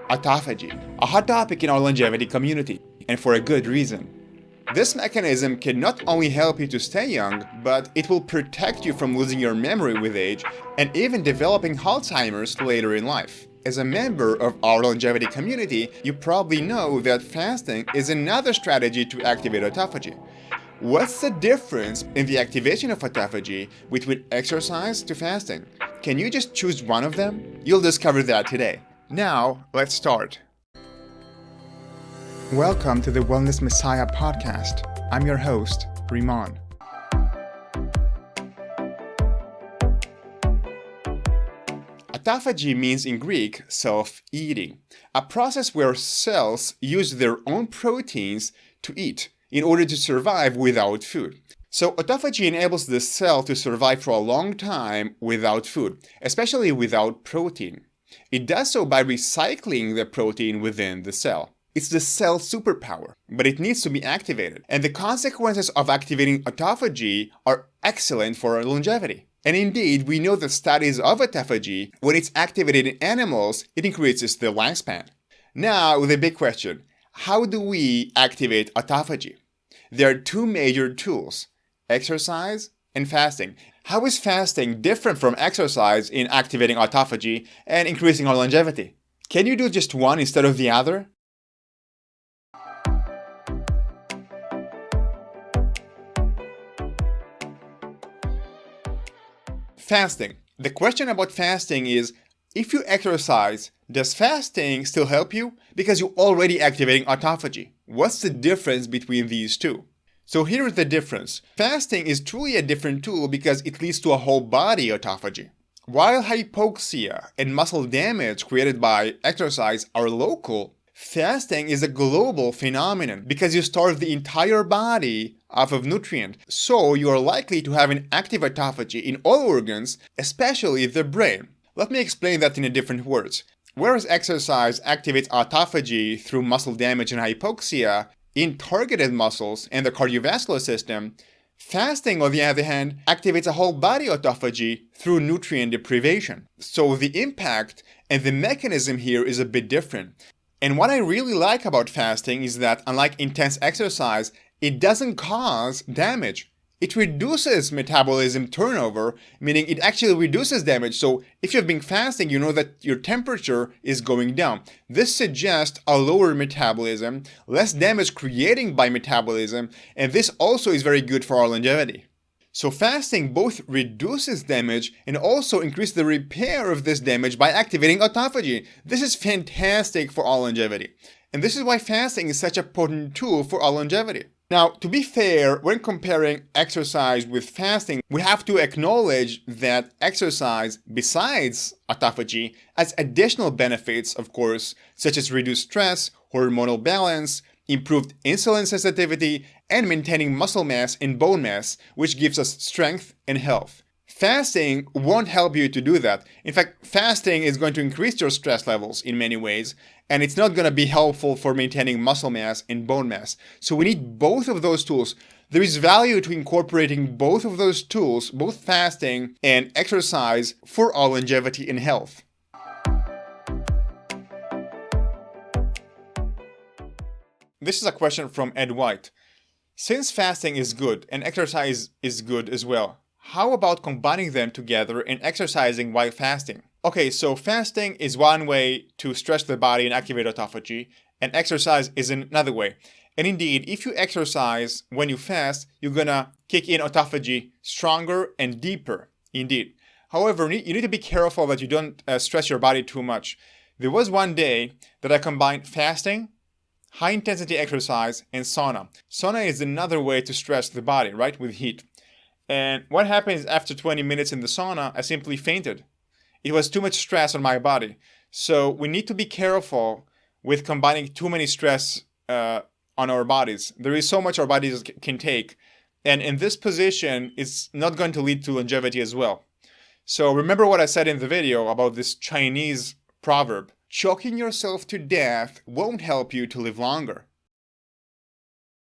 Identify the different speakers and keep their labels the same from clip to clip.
Speaker 1: Autophagy, a hot topic in our longevity community, and for a good reason. This mechanism can not only help you to stay young, but it will protect you from losing your memory with age and even developing Alzheimer's later in life. As a member of our longevity community, you probably know that fasting is another strategy to activate autophagy. What's the difference in the activation of autophagy between exercise to fasting? Can you just choose one of them? You'll discover that today. Now, let's start. Welcome to the Wellness Messiah podcast. I'm your host, Rimon. Autophagy means in Greek self-eating, a process where cells use their own proteins to eat in order to survive without food. So autophagy enables the cell to survive for a long time without food, especially without protein. It does so by recycling the protein within the cell. It's the cell superpower, but it needs to be activated. And the consequences of activating autophagy are excellent for our longevity. And indeed, we know that studies of autophagy, when it's activated in animals, it increases the lifespan. Now, the big question, how do we activate autophagy? There are two major tools, exercise and fasting. How is fasting different from exercise in activating autophagy and increasing our longevity? Can you do just one instead of the other? Fasting. The question about fasting is, if you exercise, does fasting still help you? Because you're already activating autophagy. What's the difference between these two? So here's the difference. Fasting is truly a different tool because it leads to a whole body autophagy. While hypoxia and muscle damage created by exercise are local, fasting is a global phenomenon because you starve the entire body of nutrient. So you are likely to have an active autophagy in all organs, especially the brain. Let me explain that in different words. Whereas exercise activates autophagy through muscle damage and hypoxia in targeted muscles and the cardiovascular system, fasting, on the other hand, activates a whole body autophagy through nutrient deprivation. So the impact and the mechanism here is a bit different. And what I really like about fasting is that, unlike intense exercise, it doesn't cause damage. It reduces metabolism turnover, meaning it actually reduces damage. So if you've been fasting, you know that your temperature is going down. This suggests a lower metabolism, less damage creating by metabolism, and this also is very good for our longevity. So fasting both reduces damage and also increases the repair of this damage by activating autophagy. This is fantastic for our longevity. And this is why fasting is such a potent tool for our longevity. Now, to be fair, when comparing exercise with fasting, we have to acknowledge that exercise, besides autophagy, has additional benefits, of course, such as reduced stress, hormonal balance, improved insulin sensitivity, and maintaining muscle mass and bone mass, which gives us strength and health. Fasting won't help you to do that. In fact, fasting is going to increase your stress levels in many ways, and it's not going to be helpful for maintaining muscle mass and bone mass. So we need both of those tools. There is value to incorporating both of those tools, both fasting and exercise, for our longevity and health. This is a question from Ed White. Since fasting is good and exercise is good as well, how about combining them together and exercising while fasting? Okay, so fasting is one way to stretch the body and activate autophagy, and exercise is another way. And indeed, if you exercise when you fast, you're gonna kick in autophagy stronger and deeper, indeed. However, you need to be careful that you don't stress your body too much. There was one day that I combined fasting, high-intensity exercise, and sauna. Sauna is another way to stress the body, right, with heat. And what happens after 20 minutes in the sauna, I simply fainted. It was too much stress on my body. So we need to be careful with combining too many stress on our bodies. There is so much our bodies can take. And in this position, it's not going to lead to longevity as well. So remember what I said in the video about this Chinese proverb. Choking yourself to death won't help you to live longer.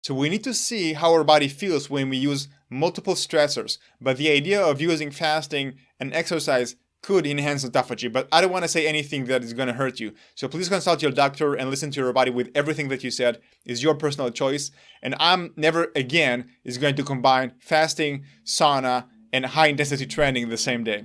Speaker 1: So we need to see how our body feels when we use multiple stressors. But the idea of using fasting and exercise could enhance autophagy, but I don't want to say anything that is going to hurt you. So please consult your doctor and listen to your body with everything that you said. Is your personal choice. And I'm never again is going to combine fasting, sauna, and high intensity training the same day.